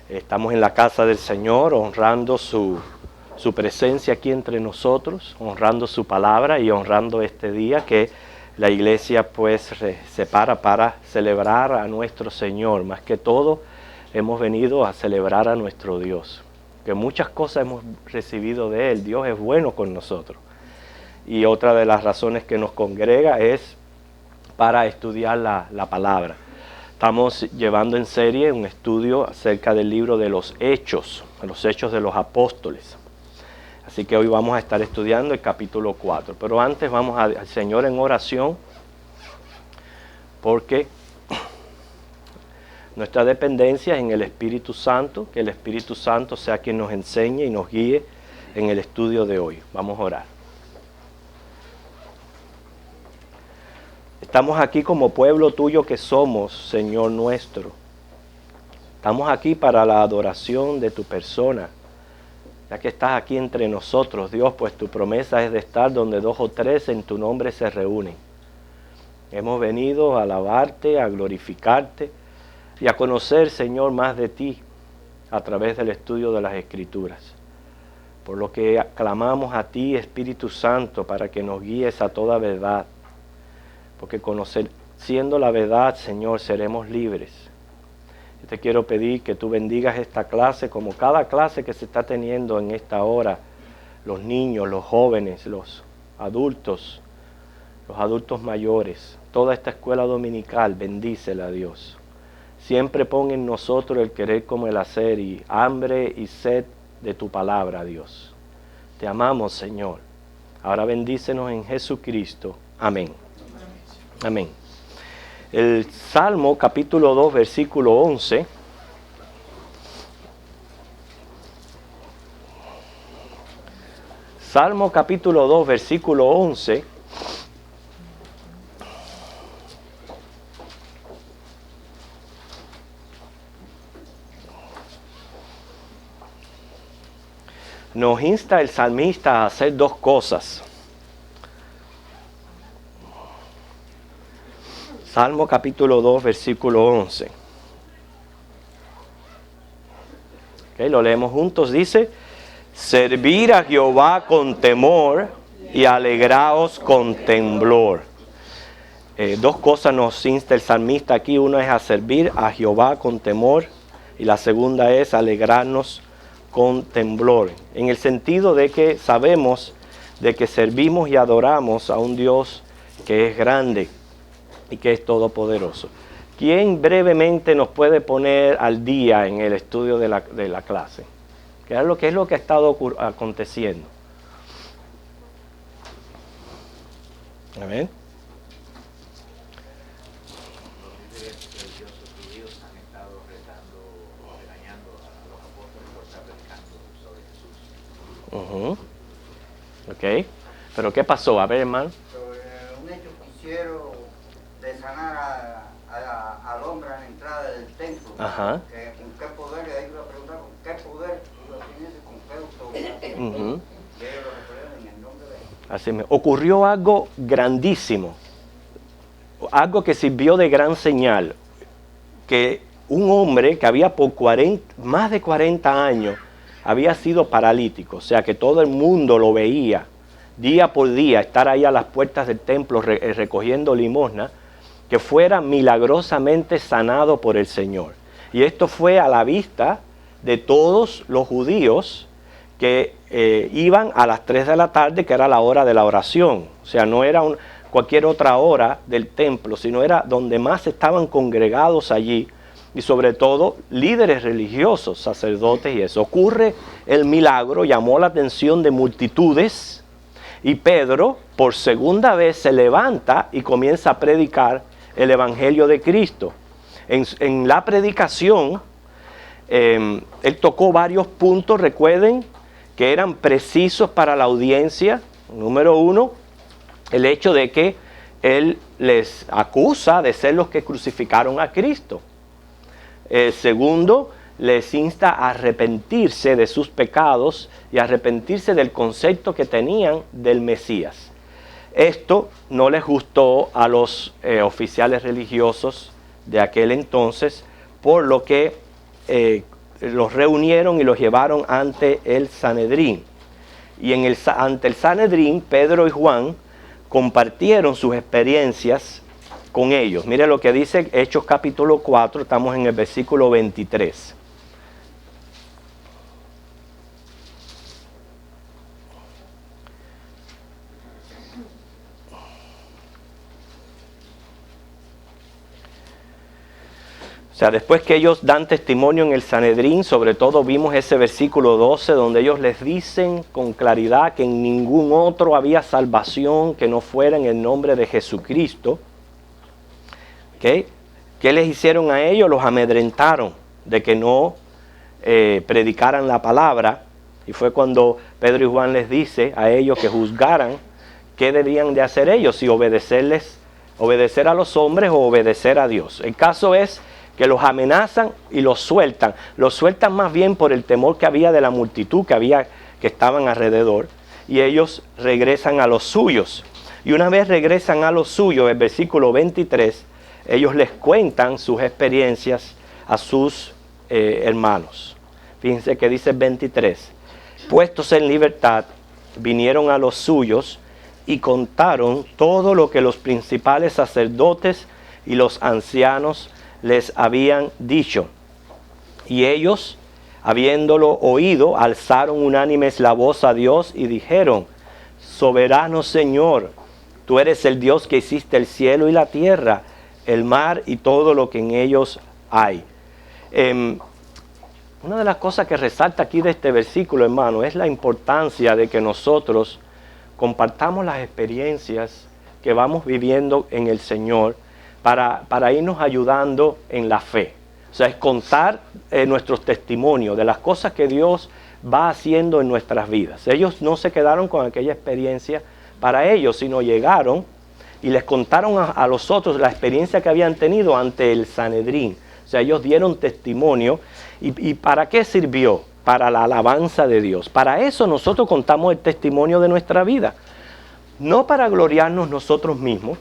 Estamos en la casa del Señor honrando su presencia aquí entre nosotros, honrando su palabra y honrando este día que la iglesia pues se separa para celebrar a nuestro Señor. Más que todo hemos venido a celebrar a nuestro Dios, que muchas cosas hemos recibido de Él. Dios es bueno con nosotros. Y otra de las razones que nos congrega es para estudiar la palabra. Estamos llevando en serie un estudio acerca del libro de los Hechos de los Apóstoles. Así que hoy vamos a estar estudiando el capítulo 4. Pero antes vamos al Señor en oración, porque nuestra dependencia es en el Espíritu Santo, que el Espíritu Santo sea quien nos enseñe y nos guíe en el estudio de hoy. Vamos a orar. Estamos aquí como pueblo tuyo que somos, Señor nuestro. Estamos aquí para la adoración de tu persona, ya que estás aquí entre nosotros, Dios, pues tu promesa es de estar donde 2 o 3 en tu nombre se reúnen. Hemos venido a alabarte, a glorificarte y a conocer, Señor, más de ti a través del estudio de las Escrituras. Por lo que clamamos a ti, Espíritu Santo, para que nos guíes a toda verdad. Porque conociendo la verdad, Señor, seremos libres. Yo te quiero pedir que tú bendigas esta clase como cada clase que se está teniendo en esta hora. Los niños, los jóvenes, los adultos mayores. Toda esta escuela dominical, bendícela, Dios. Siempre pon en nosotros el querer como el hacer y hambre y sed de tu palabra, Dios. Te amamos, Señor. Ahora bendícenos en Jesucristo. Amén. Amén. El Salmo capítulo 2, versículo 11. Salmo capítulo 2, versículo 11. Nos insta el salmista a hacer 2 cosas. Salmo capítulo 2, versículo 11. Okay, lo leemos juntos. Dice: servir a Jehová con temor y alegraos con temblor. 2 cosas nos insta el salmista aquí. Una es a servir a Jehová con temor y la segunda es alegrarnos con temblor. En el sentido de que sabemos de que servimos y adoramos a un Dios que es grande y que es todopoderoso. ¿Quién brevemente nos puede poner al día en el estudio de la clase? ¿Qué es lo que ha estado aconteciendo? A ver. Los líderes religiosos judíos han estado regañando a los apóstoles por estar predicando sobre Jesús. Ok. ¿Pero qué pasó? A ver, hermano. Sobre un hecho que hicieron de sanar al hombre a la entrada del templo. Ajá. ¿Con qué poder? Y ahí iba a preguntar, ¿con qué poder lo tienes y con qué autoridad? Y ellos lo refieren en el nombre de Jesús. Así me ocurrió algo grandísimo, algo que sirvió de gran señal, que un hombre que había por más de 40 años había sido paralítico, o sea que todo el mundo lo veía día por día, estar ahí a las puertas del templo recogiendo limosna, que fuera milagrosamente sanado por el Señor. Y esto fue a la vista de todos los judíos que iban a las 3 de la tarde, que era la hora de la oración. O sea, no era cualquier otra hora del templo, sino era donde más estaban congregados allí, y sobre todo líderes religiosos, sacerdotes y eso. Ocurre el milagro, llamó la atención de multitudes, y Pedro por segunda vez se levanta y comienza a predicar el Evangelio de Cristo. En la predicación, él tocó varios puntos, recuerden, que eran precisos para la audiencia. Número 1, el hecho de que él les acusa de ser los que crucificaron a Cristo. Segundo, les insta a arrepentirse de sus pecados y arrepentirse del concepto que tenían del Mesías. Esto no les gustó a los oficiales religiosos de aquel entonces, por lo que los reunieron y los llevaron ante el Sanedrín. Y ante el Sanedrín, Pedro y Juan compartieron sus experiencias con ellos. Mire lo que dice Hechos capítulo 4, estamos en el versículo 23. O sea, después que ellos dan testimonio en el Sanedrín, sobre todo vimos ese versículo 12 donde ellos les dicen con claridad que en ningún otro había salvación que no fuera en el nombre de Jesucristo. ¿Okay? ¿Qué les hicieron a ellos? Los amedrentaron de que no predicaran la palabra. Y fue cuando Pedro y Juan les dice a ellos que juzgaran qué debían de hacer ellos, si obedecer a los hombres o obedecer a Dios. El caso es que los amenazan y los sueltan. Los sueltan más bien por el temor que había de la multitud que estaban alrededor. Y ellos regresan a los suyos. Y una vez regresan a los suyos, el versículo 23, ellos les cuentan sus experiencias a sus hermanos. Fíjense que dice el 23. Puestos en libertad, vinieron a los suyos y contaron todo lo que los principales sacerdotes y los ancianos les habían dicho. Y ellos, habiéndolo oído, alzaron unánimes la voz a Dios y dijeron: Soberano Señor, tú eres el Dios que hiciste el cielo y la tierra, el mar y todo lo que en ellos hay. Una de las cosas que resalta aquí de este versículo, hermano, es la importancia de que nosotros compartamos las experiencias que vamos viviendo en el Señor para irnos ayudando en la fe. O sea, es contar nuestros testimonios de las cosas que Dios va haciendo en nuestras vidas. Ellos no se quedaron con aquella experiencia para ellos, sino llegaron y les contaron a los otros la experiencia que habían tenido ante el Sanedrín. O sea, ellos dieron testimonio. ¿Y para qué sirvió? Para la alabanza de Dios. Para eso nosotros contamos el testimonio de nuestra vida. No para gloriarnos nosotros mismos,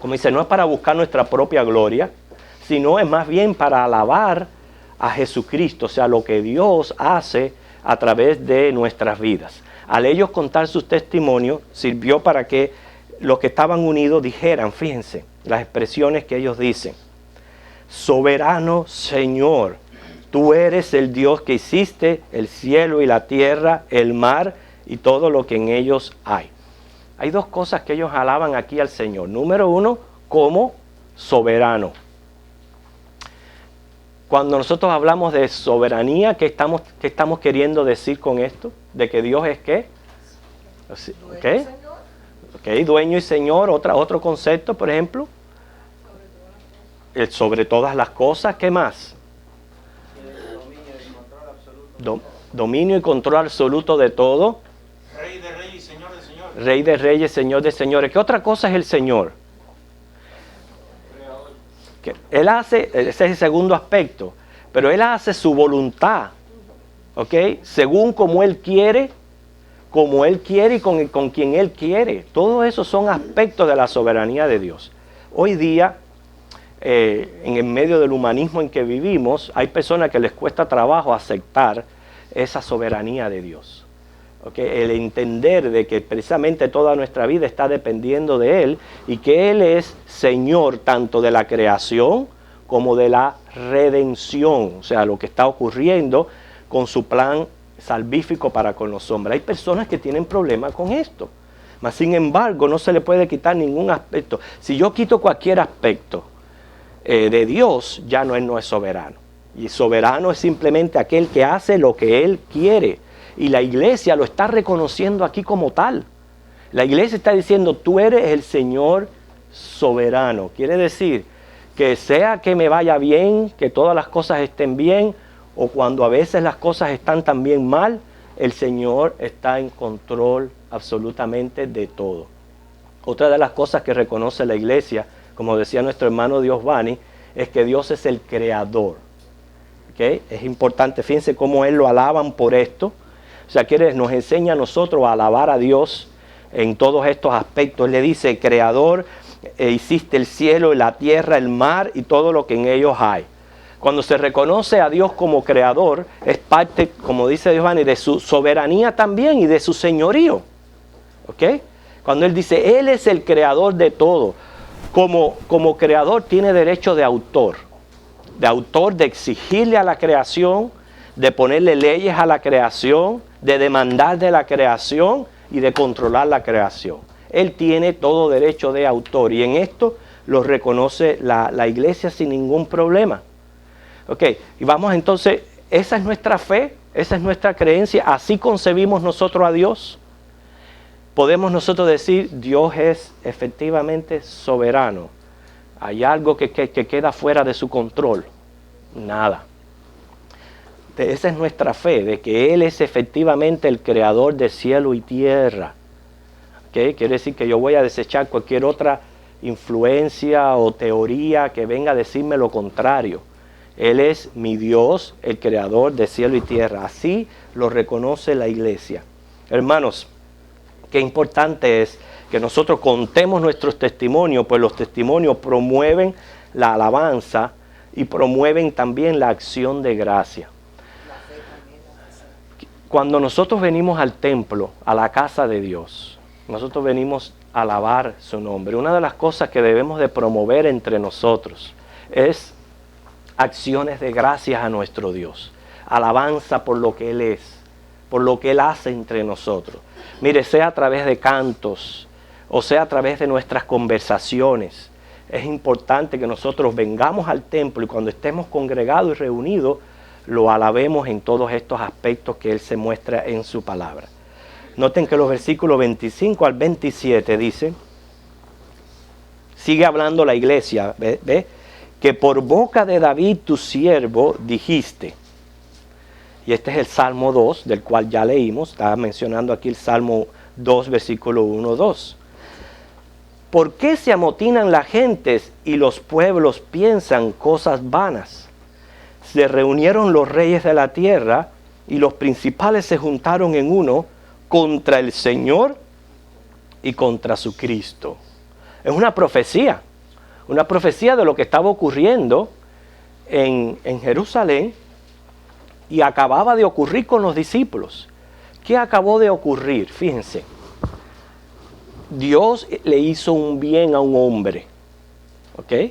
como dice, no es para buscar nuestra propia gloria, sino es más bien para alabar a Jesucristo, o sea, lo que Dios hace a través de nuestras vidas. Al ellos contar sus testimonios, sirvió para que los que estaban unidos dijeran, fíjense, las expresiones que ellos dicen: Soberano Señor, tú eres el Dios que hiciste el cielo y la tierra, el mar y todo lo que en ellos hay. Hay dos cosas que ellos alaban aquí al Señor. Número uno, como soberano. Cuando nosotros hablamos de soberanía, ¿qué estamos queriendo decir con esto? ¿De que Dios es qué? ¿Qué? Okay, dueño y Señor, otro concepto, por ejemplo. Sobre todas las cosas, ¿qué más? Dominio y control absoluto de todo. Rey de reyes y Señor de señores. Rey de reyes, Señor de señores. ¿Qué otra cosa es el Señor? Que Él hace, ese es el segundo aspecto, pero Él hace su voluntad, ¿ok? Según como Él quiere y con quien Él quiere. Todos esos son aspectos de la soberanía de Dios. Hoy día, en el medio del humanismo en que vivimos, hay personas que les cuesta trabajo aceptar esa soberanía de Dios. ¿Okay? El entender de que precisamente toda nuestra vida está dependiendo de Él y que Él es Señor tanto de la creación como de la redención, o sea, lo que está ocurriendo con su plan salvífico para con los hombres. Hay personas que tienen problemas con esto, mas sin embargo no se le puede quitar ningún aspecto. Si yo quito cualquier aspecto de Dios, ya Él no es soberano. Y soberano es simplemente aquel que hace lo que Él quiere. Y la iglesia lo está reconociendo aquí como tal. La iglesia está diciendo, tú eres el Señor soberano. Quiere decir que sea que me vaya bien, que todas las cosas estén bien, o cuando a veces las cosas están también mal, el Señor está en control absolutamente de todo. Otra de las cosas que reconoce la iglesia, como decía nuestro hermano Diosvani, es que Dios es el creador. ¿Okay? Es importante, fíjense cómo Él lo alaban por esto. O sea, nos enseña a nosotros a alabar a Dios en todos estos aspectos. Él le dice, creador, hiciste el cielo y la tierra, el mar y todo lo que en ellos hay. Cuando se reconoce a Dios como creador, es parte, como dice Giovanni, de su soberanía también y de su señorío. ¿Ok? Cuando él dice, Él es el creador de todo. Como creador tiene derecho de autor de exigirle a la creación, de ponerle leyes a la creación, de demandar de la creación y de controlar la creación. Él tiene todo derecho de autor y en esto lo reconoce la iglesia sin ningún problema. Ok, y vamos entonces, esa es nuestra fe, esa es nuestra creencia, así concebimos nosotros a Dios. Podemos nosotros decir, Dios es efectivamente soberano. ¿Hay algo que queda fuera de su control? Nada. Esa es nuestra fe, de que Él es efectivamente el creador de cielo y tierra. ¿Okay? Quiere decir que yo voy a desechar cualquier otra influencia o teoría que venga a decirme lo contrario. Él es mi Dios, el creador de cielo y tierra. Así lo reconoce la iglesia. Hermanos, qué importante es que nosotros contemos nuestros testimonios, pues los testimonios promueven la alabanza y promueven también la acción de gracia. Cuando nosotros venimos al templo, a la casa de Dios, nosotros venimos a alabar su nombre. Una de las cosas que debemos de promover entre nosotros es acciones de gracias a nuestro Dios. Alabanza por lo que Él es, por lo que Él hace entre nosotros. Mire, sea a través de cantos, o sea a través de nuestras conversaciones. Es importante que nosotros vengamos al templo y cuando estemos congregados y reunidos, lo alabemos en todos estos aspectos que Él se muestra en su palabra. Noten que los versículos 25 al 27 dice, sigue hablando la iglesia, ¿ve? Que por boca de David tu siervo dijiste. Y este es el Salmo 2, del cual ya leímos, estaba mencionando aquí el Salmo 2, versículo 1, 2. ¿Por qué se amotinan las gentes y los pueblos piensan cosas vanas? Se reunieron los reyes de la tierra y los principales se juntaron en uno contra el Señor y contra su Cristo. Es una profecía de lo que estaba ocurriendo en Jerusalén y acababa de ocurrir con los discípulos. ¿Qué acabó de ocurrir? Fíjense. Dios le hizo un bien a un hombre, ¿ok?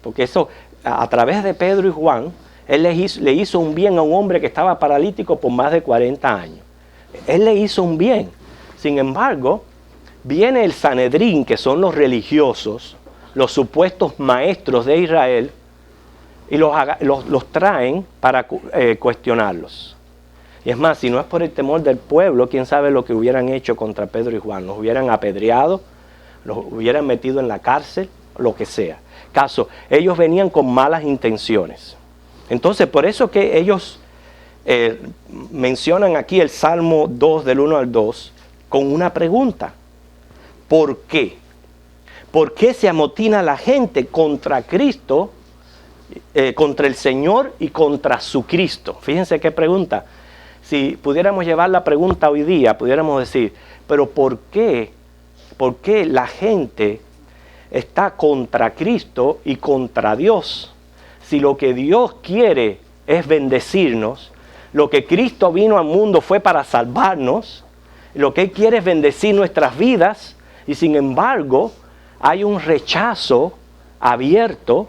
Porque eso, a través de Pedro y Juan, Él le hizo un bien a un hombre que estaba paralítico por más de 40 años. Él le hizo un bien. Sin embargo, viene el Sanedrín, que son los religiosos, los supuestos maestros de Israel, y los traen para cuestionarlos. Y es más, si no es por el temor del pueblo, quién sabe lo que hubieran hecho contra Pedro y Juan. Los hubieran apedreado, los hubieran metido en la cárcel, lo que sea. Caso, ellos venían con malas intenciones. Entonces, por eso que ellos mencionan aquí el Salmo 2, del 1 al 2, con una pregunta. ¿Por qué? ¿Por qué se amotina la gente contra Cristo, contra el Señor y contra su Cristo? Fíjense qué pregunta. Si pudiéramos llevar la pregunta hoy día, pudiéramos decir, pero ¿por qué la gente está contra Cristo y contra Dios? Si lo que Dios quiere es bendecirnos, lo que Cristo vino al mundo fue para salvarnos, lo que Él quiere es bendecir nuestras vidas, y sin embargo hay un rechazo abierto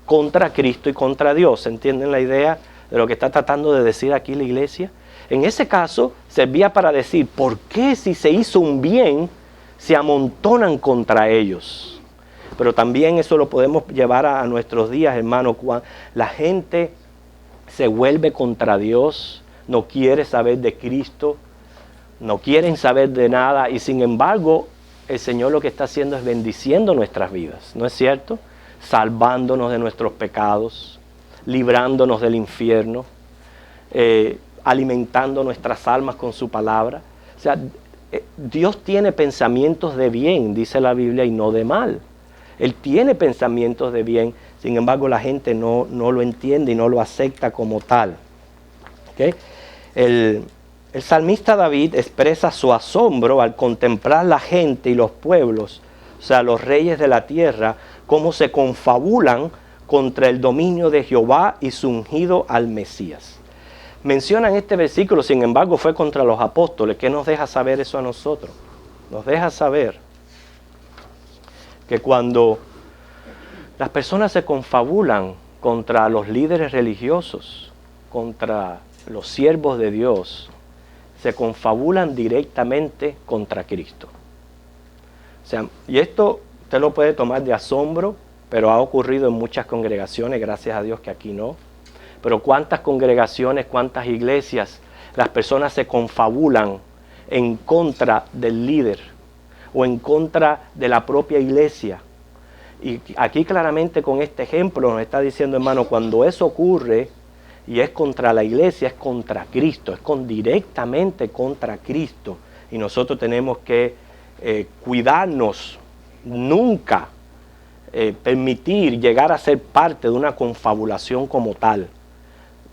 contra Cristo y contra Dios. ¿Entienden la idea de lo que está tratando de decir aquí la iglesia? En ese caso servía para decir, ¿por qué si se hizo un bien se amontonan contra ellos? Pero también eso lo podemos llevar a nuestros días, hermano. La gente se vuelve contra Dios, no quiere saber de Cristo, no quieren saber de nada, y sin embargo el Señor lo que está haciendo es bendiciendo nuestras vidas, ¿no es cierto? Salvándonos de nuestros pecados, librándonos del infierno, alimentando nuestras almas con su palabra. O sea, Dios tiene pensamientos de bien, dice la Biblia, y no de mal. Él tiene pensamientos de bien, sin embargo la gente no lo entiende y no lo acepta como tal. ¿Okay? El salmista David expresa su asombro al contemplar la gente y los pueblos, o sea, los reyes de la tierra, cómo se confabulan contra el dominio de Jehová y su ungido al Mesías. Mencionan este versículo, sin embargo, fue contra los apóstoles. ¿Qué nos deja saber eso a nosotros? Nos deja saber que cuando las personas se confabulan contra los líderes religiosos, contra los siervos de Dios, se confabulan directamente contra Cristo. O sea, y esto usted lo puede tomar de asombro, pero ha ocurrido en muchas congregaciones, gracias a Dios que aquí no. Pero cuántas congregaciones, cuántas iglesias, las personas se confabulan en contra del líder o en contra de la propia iglesia. Y aquí claramente con este ejemplo nos está diciendo, hermano, cuando eso ocurre y es contra la iglesia, es contra Cristo, es directamente contra Cristo. Y nosotros tenemos que cuidarnos, nunca permitir llegar a ser parte de una confabulación como tal.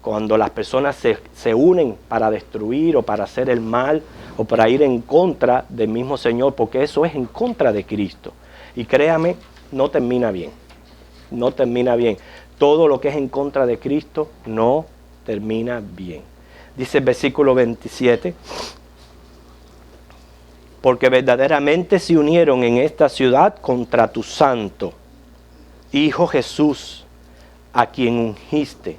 Cuando las personas se unen para destruir o para hacer el mal o para ir en contra del mismo Señor, porque eso es en contra de Cristo. Y créame, no termina bien. No termina bien. Todo lo que es en contra de Cristo no termina bien. Dice el versículo 27, porque verdaderamente se unieron en esta ciudad contra tu santo Hijo Jesús, a quien ungiste,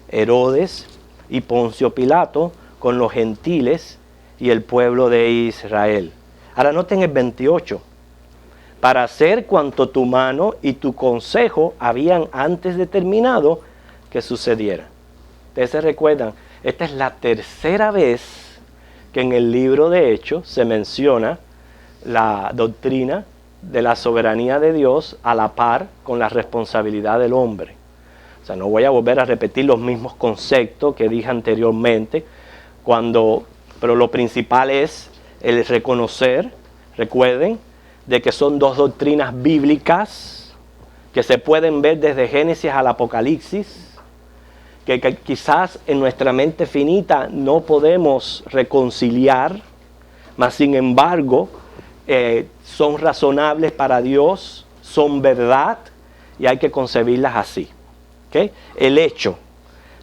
Herodes y Poncio Pilato, con los gentiles y el pueblo de Israel. Ahora noten el 28. Para hacer cuanto tu mano y tu consejo habían antes determinado que sucediera. Ustedes se recuerdan, esta es la tercera vez que en el libro de Hechos se menciona la doctrina de la soberanía de Dios a la par con la responsabilidad del hombre. O sea, no voy a volver a repetir los mismos conceptos que dije anteriormente, pero lo principal es el reconocer, recuerden, de que son dos doctrinas bíblicas que se pueden ver desde Génesis al Apocalipsis, que quizás en nuestra mente finita no podemos reconciliar, mas sin embargo son razonables para Dios, son verdad y hay que concebirlas así. ¿Okay? El hecho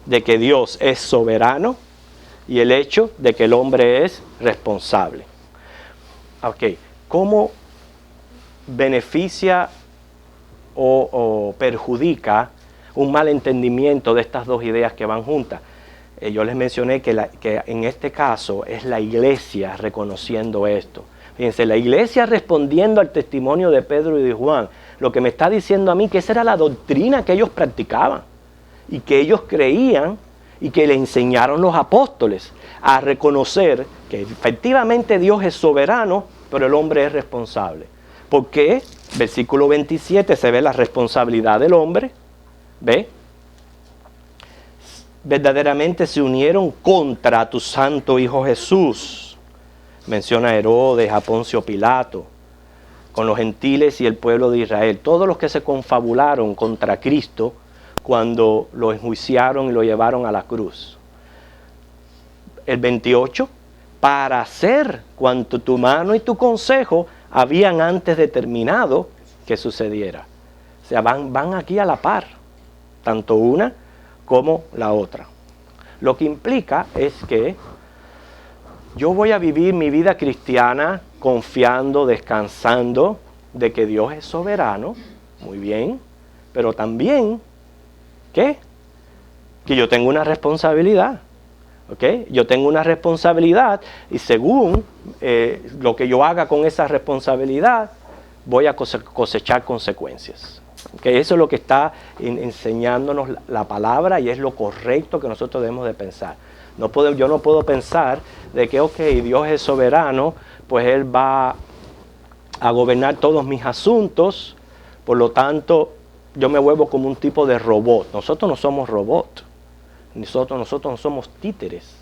de que Dios es soberano y el hecho de que el hombre es responsable. Okay. ¿Cómo beneficia o perjudica un mal entendimiento de estas dos ideas que van juntas? Yo les mencioné que en este caso es la iglesia reconociendo esto. Fíjense, la iglesia respondiendo al testimonio de Pedro y de Juan, lo que me está diciendo a mí que esa era la doctrina que ellos practicaban y que ellos creían y que le enseñaron los apóstoles a reconocer que efectivamente Dios es soberano, pero el hombre es responsable. ¿Por qué? Versículo 27 se ve la responsabilidad del hombre. ¿Ve? Verdaderamente se unieron contra tu santo Hijo Jesús. Menciona a Herodes, a Poncio Pilato, con los gentiles y el pueblo de Israel. Todos los que se confabularon contra Cristo cuando lo enjuiciaron y lo llevaron a la cruz. El 28, para hacer cuanto tu mano y tu consejo habían antes determinado que sucediera. O sea, van aquí a la par, tanto una como la otra. Lo que implica es que yo voy a vivir mi vida cristiana confiando, descansando de que Dios es soberano, muy bien, pero también, ¿qué? Que yo tengo una responsabilidad, ¿ok? Yo tengo una responsabilidad y según lo que yo haga con esa responsabilidad, voy a cosechar consecuencias. ¿Okay? Eso es lo que está enseñándonos la palabra y es lo correcto que nosotros debemos de pensar. Yo no puedo pensar de que, ok, Dios es soberano, pues Él va a gobernar todos mis asuntos, por lo tanto, yo me vuelvo como un tipo de robot. Nosotros no somos robots, nosotros no somos títeres.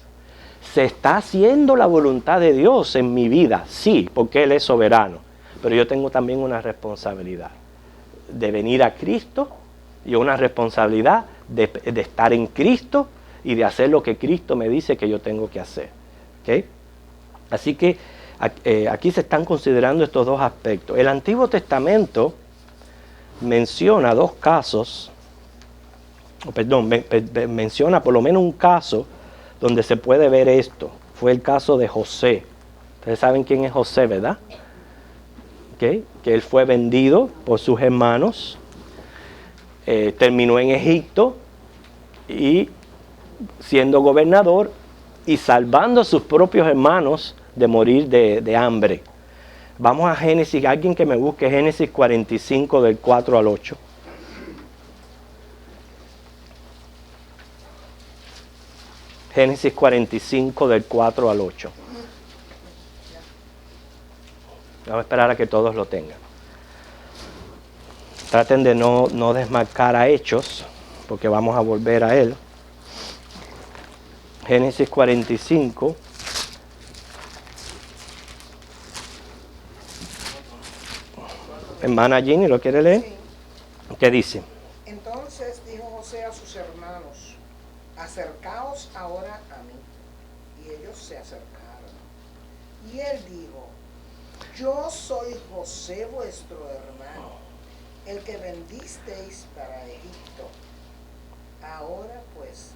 Se está haciendo la voluntad de Dios en mi vida, sí, porque Él es soberano, pero yo tengo también una responsabilidad de venir a Cristo y una responsabilidad de estar en Cristo y de hacer lo que Cristo me dice que yo tengo que hacer. ¿Okay? Así que aquí se están considerando estos dos aspectos. El Antiguo Testamento menciona dos casos menciona por lo menos un caso donde se puede ver esto. Fue el caso de José. Ustedes saben quién es José, ¿verdad? ¿Okay? Que él fue vendido por sus hermanos, terminó en Egipto y siendo gobernador y salvando a sus propios hermanos de morir de hambre. Vamos a Génesis, alguien que me busque Génesis 45 del 4 al 8. Génesis 45 del 4 al 8. Vamos a esperar a que todos lo tengan. Traten de no desmarcar a Hechos, porque vamos a volver a él. Génesis 45. Hermana Ginny, ¿lo quiere leer? Sí. ¿Qué dice? Entonces dijo José a sus hermanos: acercaos ahora a mí. Y ellos se acercaron. Y él dijo: yo soy José vuestro hermano, el que vendisteis para Egipto. Ahora pues,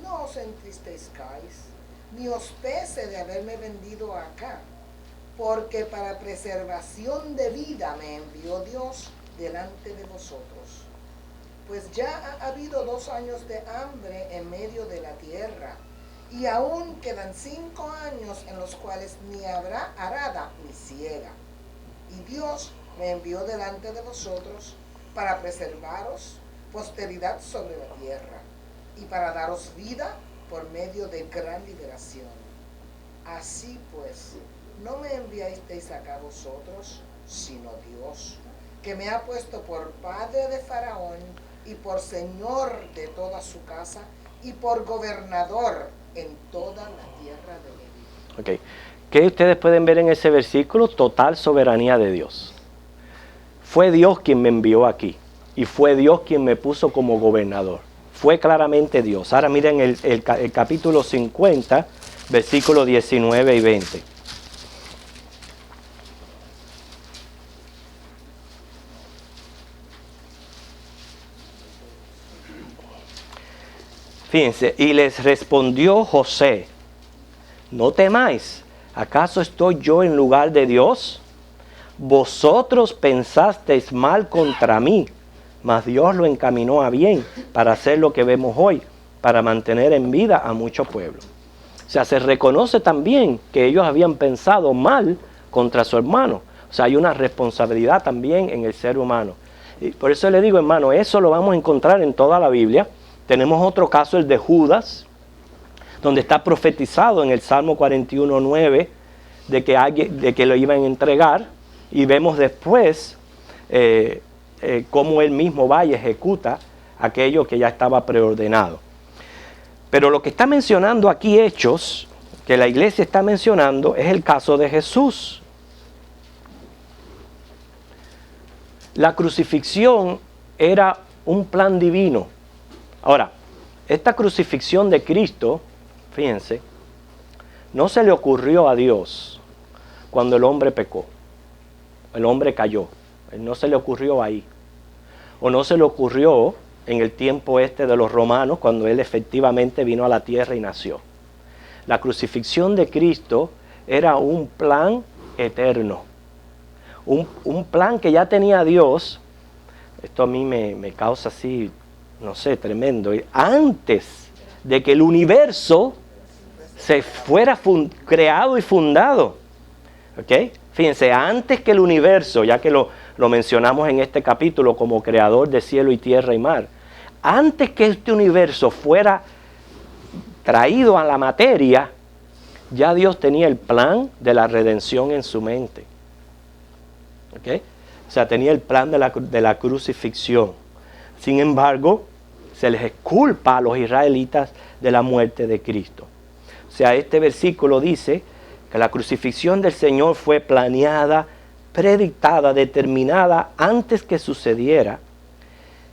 no os entristezcáis, ni os pese de haberme vendido acá, porque para preservación de vida me envió Dios delante de vosotros. Pues ya ha habido 2 años de hambre en medio de la tierra, y aún quedan 5 años en los cuales ni habrá arada ni siega. Y Dios me envió delante de vosotros para preservaros posteridad sobre la tierra, y para daros vida por medio de gran liberación. Así pues, no me enviasteis acá vosotros, sino Dios, que me ha puesto por padre de Faraón y por señor de toda su casa y por gobernador en toda la tierra de Egipto. Ok. ¿Qué ustedes pueden ver en ese versículo? Total soberanía de Dios. Fue Dios quien me envió aquí y fue Dios quien me puso como gobernador. Fue claramente Dios. Ahora miren el capítulo 50, versículos 19 y 20. Fíjense, y les respondió José: no temáis, ¿acaso estoy yo en lugar de Dios? Vosotros pensasteis mal contra mí, mas Dios lo encaminó a bien para hacer lo que vemos hoy, para mantener en vida a mucho pueblo. O sea, se reconoce también que ellos habían pensado mal contra su hermano. O sea, hay una responsabilidad también en el ser humano. Y por eso le digo, hermano, eso lo vamos a encontrar en toda la Biblia. Tenemos otro caso, el de Judas, donde está profetizado en el Salmo 41:9 de que lo iban a entregar, y vemos después cómo él mismo va y ejecuta aquello que ya estaba preordenado. Pero lo que está mencionando aquí Hechos, que la iglesia está mencionando, es el caso de Jesús. La crucifixión era un plan divino. Ahora, esta crucifixión de Cristo, fíjense, no se le ocurrió a Dios cuando el hombre pecó, el hombre cayó. No se le ocurrió ahí. O no se le ocurrió en el tiempo de los romanos, cuando él efectivamente vino a la tierra y nació. La crucifixión de Cristo era un plan eterno. Un plan que ya tenía Dios. Esto a mí me causa así, no sé, tremendo. Antes de que el universo se fuera creado y fundado. ¿Ok? Fíjense, antes que el universo, ya que lo mencionamos en este capítulo como creador de cielo y tierra y mar, antes que este universo fuera traído a la materia, ya Dios tenía el plan de la redención en su mente. ¿Ok? O sea, tenía el plan de la crucifixión. Sin embargo, se les culpa a los israelitas de la muerte de Cristo. O sea, este versículo dice que la crucifixión del Señor fue planeada, predictada, determinada antes que sucediera.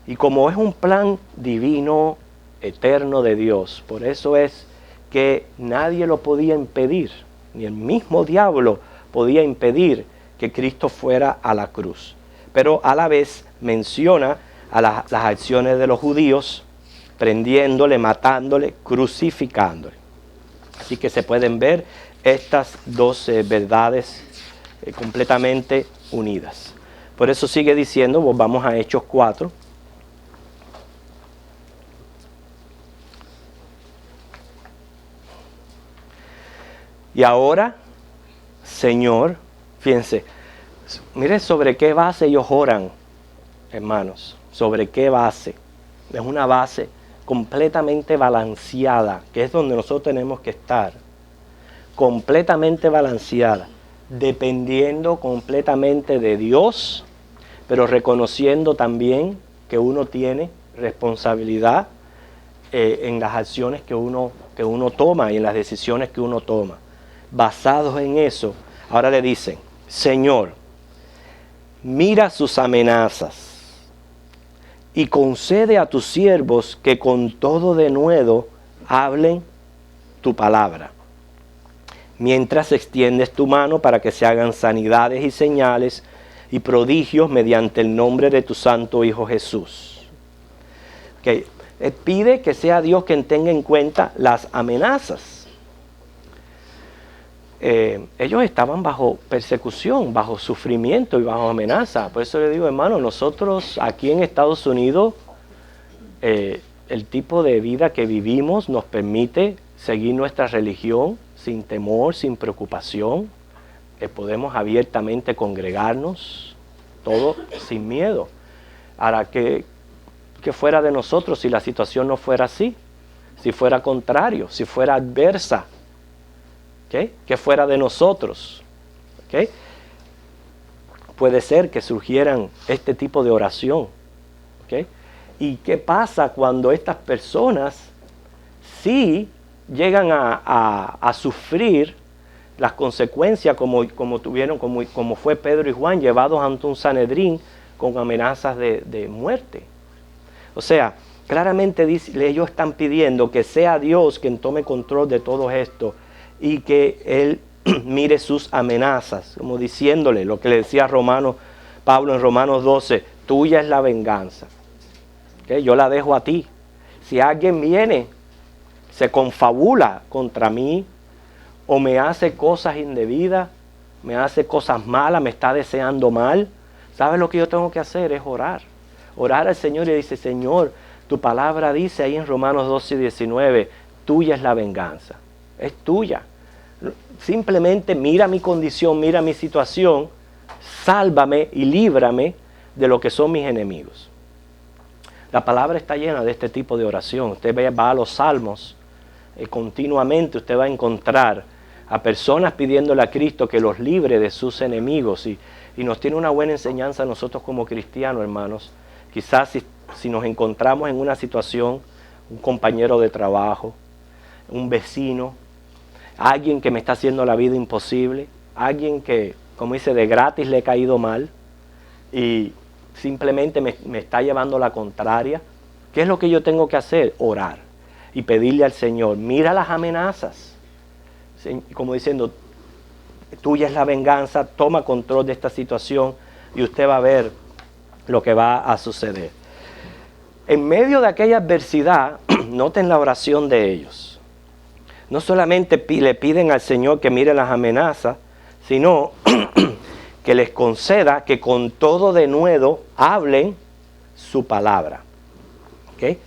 Y como es un plan divino, eterno de Dios, por eso es que nadie lo podía impedir, ni el mismo diablo podía impedir que Cristo fuera a la cruz. Pero a la vez menciona a las acciones de los judíos prendiéndole, matándole, crucificándole. Así que se pueden ver estas dos verdades completamente unidas. Por eso sigue diciendo, vamos a Hechos 4. Y ahora, Señor, fíjense, mire sobre qué base ellos oran, hermanos, sobre qué base. Es una base completamente balanceada, que es donde nosotros tenemos que estar, completamente balanceada, dependiendo completamente de Dios, pero reconociendo también que uno tiene responsabilidad en las acciones que uno toma y en las decisiones que uno toma. Basados en eso, ahora le dicen, Señor, mira sus amenazas y concede a tus siervos que con todo denuedo hablen tu palabra, mientras extiendes tu mano para que se hagan sanidades y señales y prodigios mediante el nombre de tu santo Hijo Jesús. Okay. Pide que sea Dios quien tenga en cuenta las amenazas. Ellos estaban bajo persecución, bajo sufrimiento y bajo amenaza. Por eso le digo, hermano, nosotros aquí en Estados Unidos, el tipo de vida que vivimos nos permite seguir nuestra religión sin temor, sin preocupación. Podemos abiertamente congregarnos, todo sin miedo. Ahora, ¿qué fuera de nosotros si la situación no fuera así? Si fuera contrario, si fuera adversa. ¿Okay? Que fuera de nosotros. ¿Okay? Puede ser que surgieran este tipo de oración. ¿Okay? ¿Y qué pasa cuando estas personas sí llegan a sufrir las consecuencias como fue Pedro y Juan llevados ante un Sanedrín con amenazas de muerte? O sea, claramente ellos están pidiendo que sea Dios quien tome control de todo esto y que Él mire sus amenazas, como diciéndole lo que le decía Pablo en Romanos 12, tuya es la venganza. ¿Okay? Yo la dejo a ti. Si alguien viene, se confabula contra mí o me hace cosas indebidas, me hace cosas malas, me está deseando mal, ¿sabes lo que yo tengo que hacer? Es orar. Orar al Señor y dice, Señor, tu palabra dice ahí en Romanos 12 y 19, tuya es la venganza. Es tuya. Simplemente mira mi condición, mira mi situación, sálvame y líbrame de lo que son mis enemigos. La palabra está llena de este tipo de oración. Usted va a los salmos, continuamente usted va a encontrar a personas pidiéndole a Cristo que los libre de sus enemigos y nos tiene una buena enseñanza a nosotros como cristianos, hermanos. Quizás si nos encontramos en una situación, un compañero de trabajo, un vecino, alguien que me está haciendo la vida imposible, alguien que, como dice, de gratis le he caído mal y simplemente me está llevando la contraria. ¿Qué es lo que yo tengo que hacer? Orar y pedirle al Señor, mira las amenazas, como diciendo, tuya es la venganza, toma control de esta situación y usted va a ver lo que va a suceder. En medio de aquella adversidad, noten la oración de ellos. No solamente le piden al Señor que mire las amenazas, sino que les conceda que con todo denuedo hablen su palabra. ¿Okay?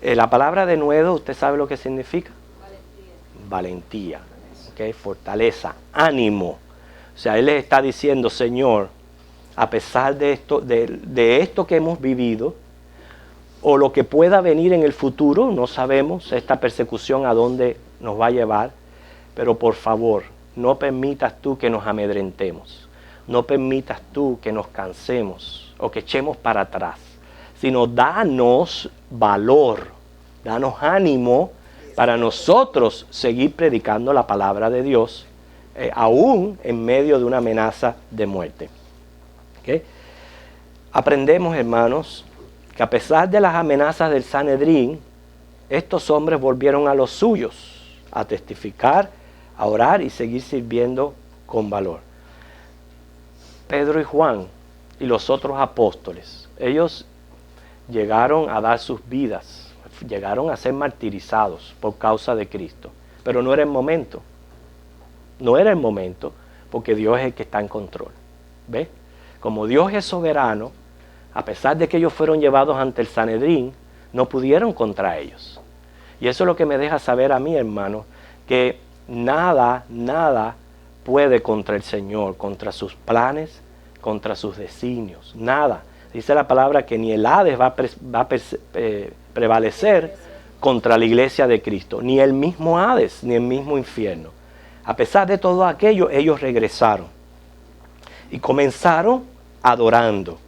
La palabra denuedo, ¿usted sabe lo que significa? Valentía. ¿Okay? Fortaleza, ánimo. O sea, Él les está diciendo, Señor, a pesar de esto que hemos vivido, o lo que pueda venir en el futuro, no sabemos esta persecución a dónde nos va a llevar, pero por favor, no permitas tú que nos amedrentemos, no permitas tú que nos cansemos o que echemos para atrás, sino danos valor, danos ánimo para nosotros seguir predicando la palabra de Dios, aún en medio de una amenaza de muerte. ¿Okay? Aprendemos, hermanos, que a pesar de las amenazas del Sanedrín, estos hombres volvieron a los suyos, a testificar, a orar y seguir sirviendo con valor. Pedro y Juan y los otros apóstoles, ellos llegaron a dar sus vidas, llegaron a ser martirizados por causa de Cristo. Pero no era el momento. No era el momento, porque Dios es el que está en control. ¿Ves? Como Dios es soberano, a pesar de que ellos fueron llevados ante el Sanedrín, no pudieron contra ellos. Y eso es lo que me deja saber a mí, hermano, que nada puede contra el Señor, contra sus planes, contra sus designios. Nada. Dice la palabra que ni el Hades va a prevalecer contra la iglesia de Cristo, ni el mismo Hades, ni el mismo infierno. A pesar de todo aquello, ellos regresaron y comenzaron adorando,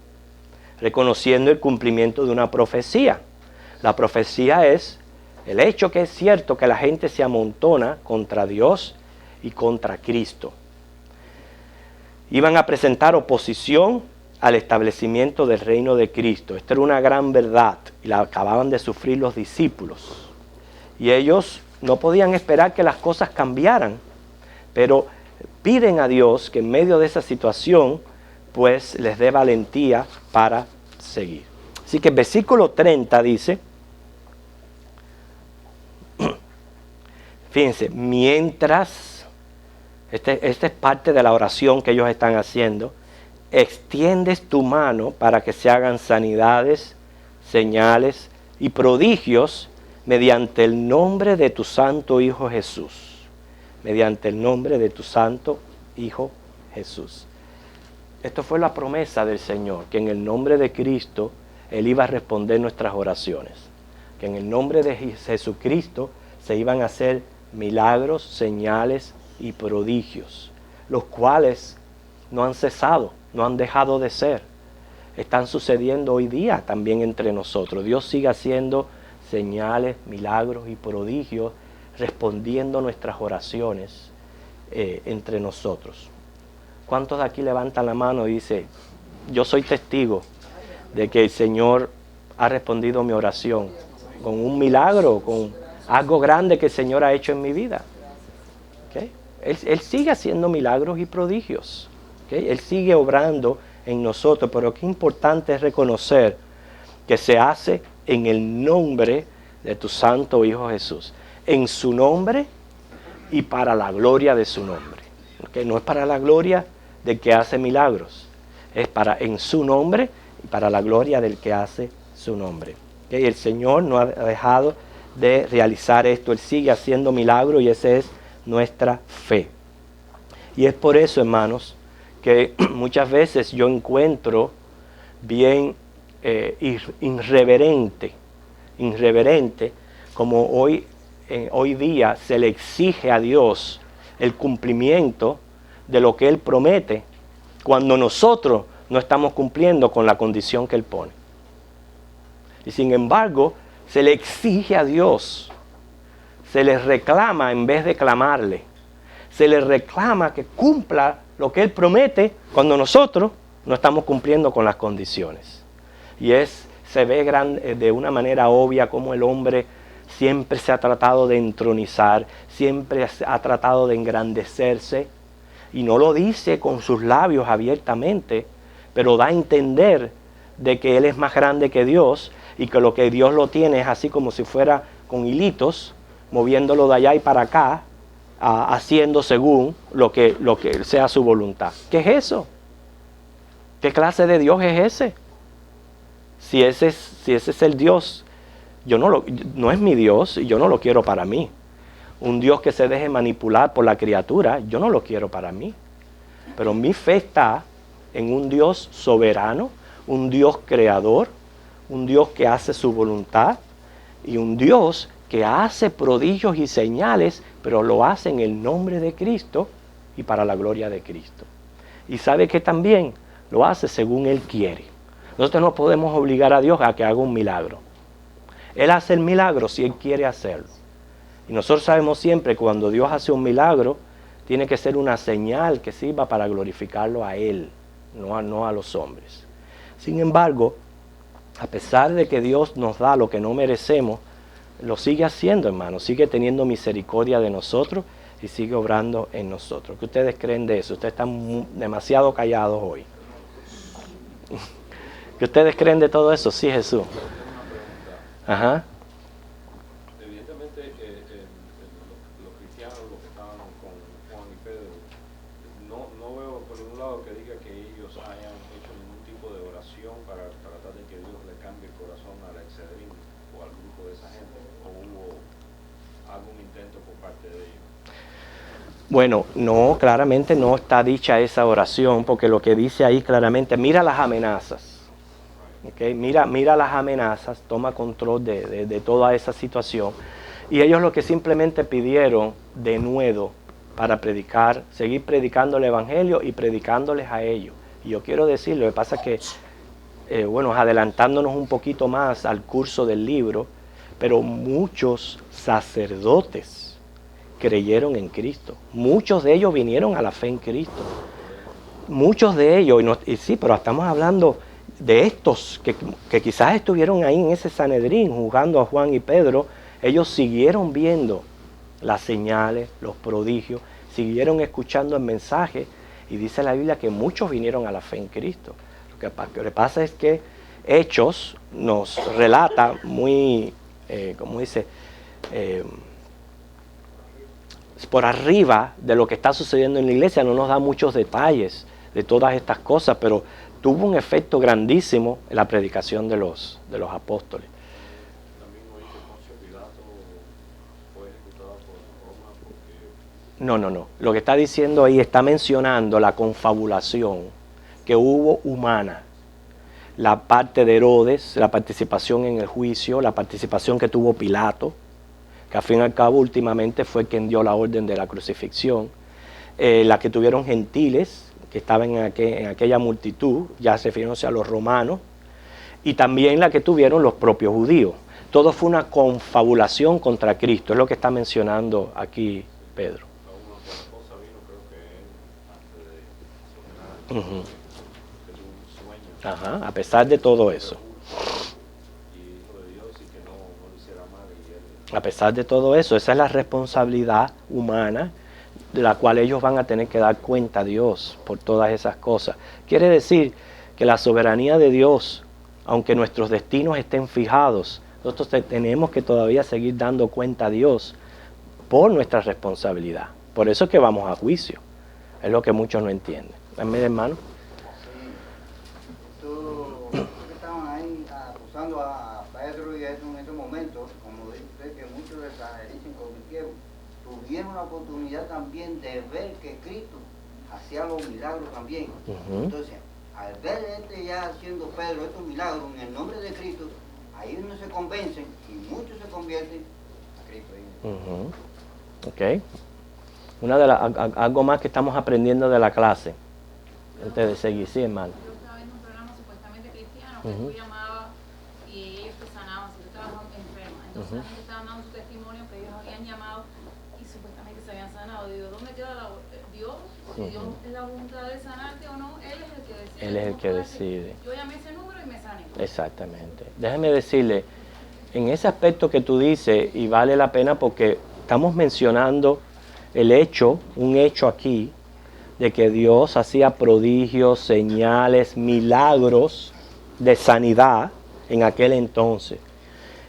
reconociendo el cumplimiento de una profecía. La profecía es el hecho que es cierto que la gente se amontona contra Dios y contra Cristo. Iban a presentar oposición al establecimiento del reino de Cristo. Esta era una gran verdad y la acababan de sufrir los discípulos. Y ellos no podían esperar que las cosas cambiaran, pero piden a Dios que en medio de esa situación pues les dé valentía para seguir. Así que el versículo 30 dice, fíjense, mientras, esta es parte de la oración que ellos están haciendo, extiendes tu mano para que se hagan sanidades, señales y prodigios mediante el nombre de tu santo Hijo Jesús. Mediante el nombre de tu santo Hijo Jesús. Esto fue la promesa del Señor, que en el nombre de Cristo Él iba a responder nuestras oraciones. Que en el nombre de Jesucristo se iban a hacer milagros, señales y prodigios, los cuales no han cesado, no han dejado de ser. Están sucediendo hoy día también entre nosotros. Dios sigue haciendo señales, milagros y prodigios, respondiendo nuestras oraciones entre nosotros. ¿Cuántos de aquí levantan la mano y dicen, yo soy testigo de que el Señor ha respondido mi oración con un milagro, con algo grande que el Señor ha hecho en mi vida? ¿Okay? Él sigue haciendo milagros y prodigios. ¿Okay? Él sigue obrando en nosotros, pero qué importante es reconocer que se hace en el nombre de tu santo Hijo Jesús. En su nombre y para la gloria de su nombre. ¿Okay? No es para la gloria del que hace milagros, es para en su nombre y para la gloria del que hace su nombre. ¿Okay? El Señor no ha dejado de realizar esto, Él sigue haciendo milagros y esa es nuestra fe. Y es por eso, hermanos, que muchas veces yo encuentro bien irreverente, como hoy día se le exige a Dios el cumplimiento de lo que Él promete, cuando nosotros no estamos cumpliendo con la condición que Él pone. Y sin embargo, se le exige a Dios, se le reclama en vez de clamarle, se le reclama que cumpla lo que Él promete cuando nosotros no estamos cumpliendo con las condiciones. Y se ve de una manera obvia como el hombre siempre se ha tratado de entronizar, siempre ha tratado de engrandecerse, y no lo dice con sus labios abiertamente, pero da a entender de que Él es más grande que Dios, y que lo que Dios lo tiene es así como si fuera con hilitos, moviéndolo de allá y para acá, haciendo según lo que sea su voluntad. ¿Qué es eso? ¿Qué clase de Dios es ese? Si ese es el Dios, no es mi Dios y yo no lo quiero para mí. Un Dios que se deje manipular por la criatura, yo no lo quiero para mí. Pero mi fe está en un Dios soberano, un Dios creador, un Dios que hace su voluntad y un Dios que hace prodigios y señales, pero lo hace en el nombre de Cristo y para la gloria de Cristo. Y sabe que también lo hace según Él quiere. Nosotros no podemos obligar a Dios a que haga un milagro. Él hace el milagro si Él quiere hacerlo. Y nosotros sabemos siempre que cuando Dios hace un milagro, tiene que ser una señal que sirva para glorificarlo a Él, no a los hombres. Sin embargo, a pesar de que Dios nos da lo que no merecemos, lo sigue haciendo, hermano, sigue teniendo misericordia de nosotros y sigue obrando en nosotros. ¿Qué ustedes creen de eso? Ustedes están demasiado callados hoy. ¿Qué ustedes creen de todo eso? Sí, Jesús. Ajá. cristianos, los que estaban con Juan y Pedro, no veo por ningún lado que diga que ellos hayan hecho ningún tipo de oración para tratar de que Dios le cambie el corazón al Excedrín o al grupo de esa gente, o hubo algún intento por parte de ellos. Bueno, no, claramente no está dicha esa oración, porque lo que dice ahí claramente, mira las amenazas, ¿okay? Mira las amenazas, toma control de toda esa situación. Y ellos lo que simplemente pidieron denuedo para predicar, seguir predicando el Evangelio y predicándoles a ellos. Y yo quiero decir, lo que pasa es que, bueno, adelantándonos un poquito más al curso del libro, pero muchos sacerdotes creyeron en Cristo. Muchos de ellos vinieron a la fe en Cristo. Muchos de ellos, y sí, pero estamos hablando de estos que quizás estuvieron ahí en ese Sanedrín juzgando a Juan y Pedro. Ellos siguieron viendo las señales, los prodigios, siguieron escuchando el mensaje, y dice la Biblia que muchos vinieron a la fe en Cristo. Lo que pasa es que Hechos nos relata muy, como dice, por arriba de lo que está sucediendo en la iglesia, no nos da muchos detalles de todas estas cosas, pero tuvo un efecto grandísimo en la predicación de los apóstoles. También oí que Poncio Pilato fue ejecutado por Roma porque... No. Lo que está diciendo ahí está mencionando la confabulación que hubo humana. La parte de Herodes, la participación en el juicio, la participación que tuvo Pilato, que al fin y al cabo últimamente fue quien dio la orden de la crucifixión, la que tuvieron gentiles, que estaban en aquella multitud, ya refiriéndose a los romanos, y también la que tuvieron los propios judíos. Todo fue una confabulación contra Cristo, es lo que está mencionando aquí Pedro. Una cosa vino, creo que él, antes de sonar, que tuvo un sueño. Ajá, a pesar de todo eso. A pesar de todo eso, esa es la responsabilidad humana de la cual ellos van a tener que dar cuenta a Dios por todas esas cosas. Quiere decir que la soberanía de Dios, aunque nuestros destinos estén fijados, nosotros tenemos que todavía seguir dando cuenta a Dios por nuestra responsabilidad. Por eso es que vamos a juicio. Es lo que muchos no entienden. Amén, hermano. Sí. Estos que estaban ahí acusando a Pedro y a eso en estos momentos, como dice que muchos de Sanedrín se convirtieron, tuvieron la oportunidad también de ver que Cristo hacía los milagros también. Entonces, al ver ya haciendo Pedro estos milagros en el nombre de Cristo, ahí uno se convencen y muchos se convierten a Cristo. Ok. Algo más que estamos aprendiendo de la clase. Antes de seguir, sí, hermano. Yo estaba viendo un programa supuestamente cristiano que tú llamabas y ellos te sanaban si tú estabas enferma. Entonces la gente estaban dando su testimonio que ellos habían llamado y supuestamente se habían sanado. Digo, ¿dónde queda Dios? Si Dios es la voluntad de sanarte o no, Él es el que decide. Él es el que decide. Yo llamé ese número y me sané. Exactamente. Déjeme decirle, en ese aspecto que tú dices, y vale la pena porque estamos mencionando el hecho, un hecho aquí, de que Dios hacía prodigios, señales, milagros de sanidad en aquel entonces.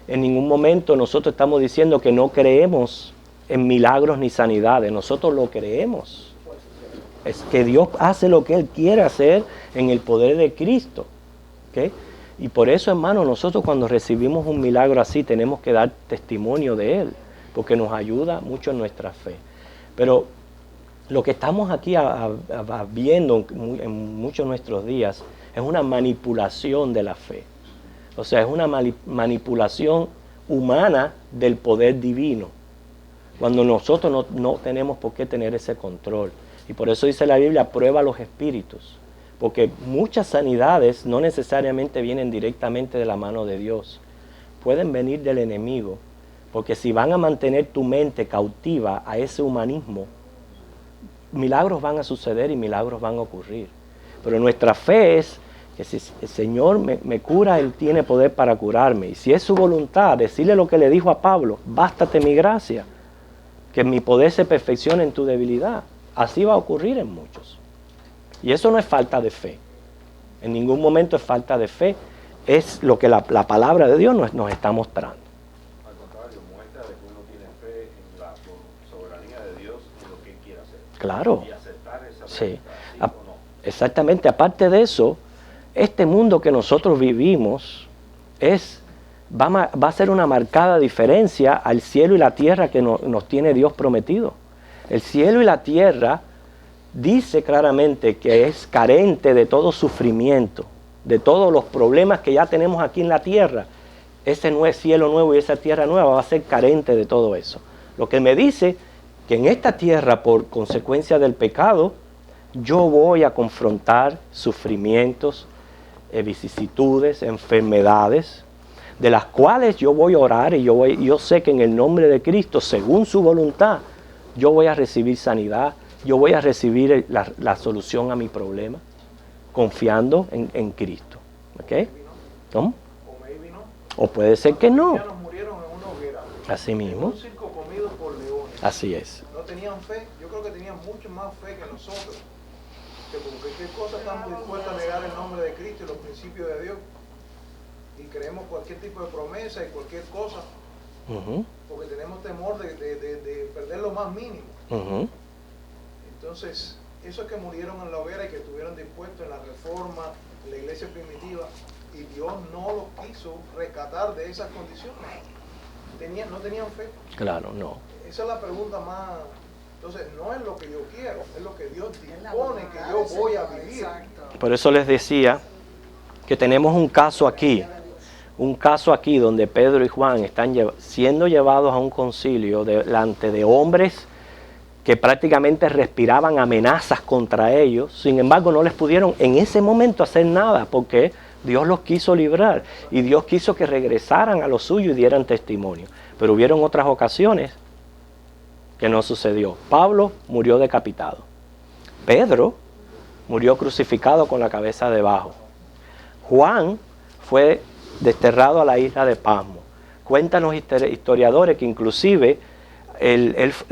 En ningún momento nosotros estamos diciendo que no creemos en milagros ni sanidades, nosotros lo creemos. Es que Dios hace lo que Él quiere hacer en el poder de Cristo. ¿Okay? Y por eso, hermano, nosotros cuando recibimos un milagro así tenemos que dar testimonio de Él, porque nos ayuda mucho en nuestra fe. Pero lo que estamos aquí viendo en muchos de nuestros días es una manipulación de la fe. O sea, es una manipulación humana del poder divino, cuando nosotros no tenemos por qué tener ese control. Y por eso dice la Biblia, prueba los espíritus, porque muchas sanidades no necesariamente vienen directamente de la mano de Dios, pueden venir del enemigo, porque si van a mantener tu mente cautiva a ese humanismo, milagros van a suceder y milagros van a ocurrir. Pero nuestra fe es que si el Señor me cura, Él tiene poder para curarme. Y si es su voluntad, decirle lo que le dijo a Pablo, bástate mi gracia, que mi poder se perfeccione en tu debilidad. Así va a ocurrir en muchos. Y eso no es falta de fe. En ningún momento es falta de fe. Es lo que la palabra de Dios nos está mostrando. Al contrario, muestra de que uno tiene fe en la soberanía de Dios en lo que Él quiere hacer. Claro. Y aceptar esa Sí. voluntad, ¿sí A- o no? Exactamente. Aparte de eso, este mundo que nosotros vivimos va a ser una marcada diferencia al cielo y la tierra que nos tiene Dios prometido. El cielo y la tierra dice claramente que es carente de todo sufrimiento, de todos los problemas que ya tenemos aquí en la tierra. Ese cielo nuevo y esa tierra nueva va a ser carente de todo eso. Lo que me dice que en esta tierra, por consecuencia del pecado, yo voy a confrontar sufrimientos, vicisitudes, enfermedades, de las cuales yo voy a orar y yo sé que en el nombre de Cristo, según su voluntad, yo voy a recibir sanidad, yo voy a recibir la solución a mi problema, confiando en Cristo. ¿Ok? ¿Cómo? O maybe no. O puede ser que Los no. cristianos murieron en una hoguera. Así En mismo. un circo comido por leones. Así es. No tenían fe. Yo creo que tenían mucho más fe que nosotros. Que por cualquier cosa estamos dispuestos a negar el nombre de Cristo y los principios de Dios. Y creemos cualquier tipo de promesa y cualquier cosa. Ujú, Porque tenemos temor de perder lo más mínimo. ujú. Entonces, esos que murieron en la hoguera y que estuvieron dispuestos en la reforma, en la iglesia primitiva, y Dios no los quiso rescatar de esas condiciones. No tenían fe. Claro, no. Esa es la pregunta más. Entonces, no es lo que yo quiero, es lo que Dios Es la dispone voluntad que yo del voy a Señor, vivir. exacto. Por eso les decía que tenemos un caso aquí donde Pedro y Juan están siendo llevados a un concilio delante de hombres que prácticamente respiraban amenazas contra ellos. Sin embargo, no les pudieron en ese momento hacer nada porque Dios los quiso librar y Dios quiso que regresaran a lo suyo y dieran testimonio. Pero hubieron otras ocasiones que no sucedió. Pablo murió decapitado. Pedro murió crucificado con la cabeza debajo. Juan fue desterrado a la isla de Pasmo. Cuentan los historiadores que inclusive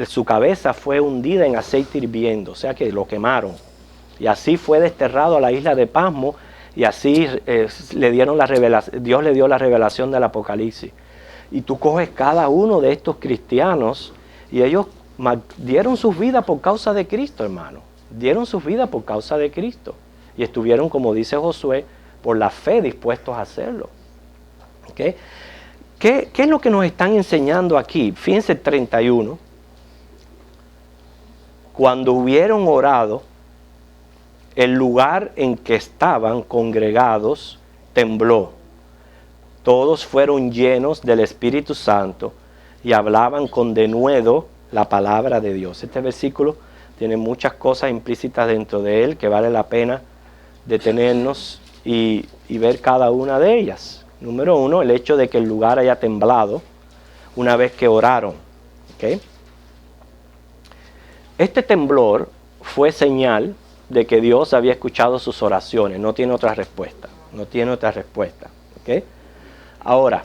su cabeza fue hundida en aceite hirviendo, o sea que lo quemaron. Y así fue desterrado a la isla de Pasmo y así Dios le dio la revelación del Apocalipsis. Y tú coges cada uno de estos cristianos y ellos dieron sus vidas por causa de Cristo, hermano. Dieron sus vidas por causa de Cristo. Y estuvieron, como dice Josué, por la fe dispuestos a hacerlo. ¿Okay? ¿Qué es lo que nos están enseñando aquí? Fíjense el 31. Cuando hubieron orado, el lugar en que estaban congregados tembló. Todos fueron llenos del Espíritu Santo y hablaban con denuedo la palabra de Dios. Este versículo tiene muchas cosas implícitas dentro de él que vale la pena detenernos y ver cada una de ellas. Número uno, el hecho de que el lugar haya temblado una vez que oraron. ¿Okay? Este temblor fue señal de que Dios había escuchado sus oraciones. No tiene otra respuesta. No tiene otra respuesta. ¿Okay? Ahora,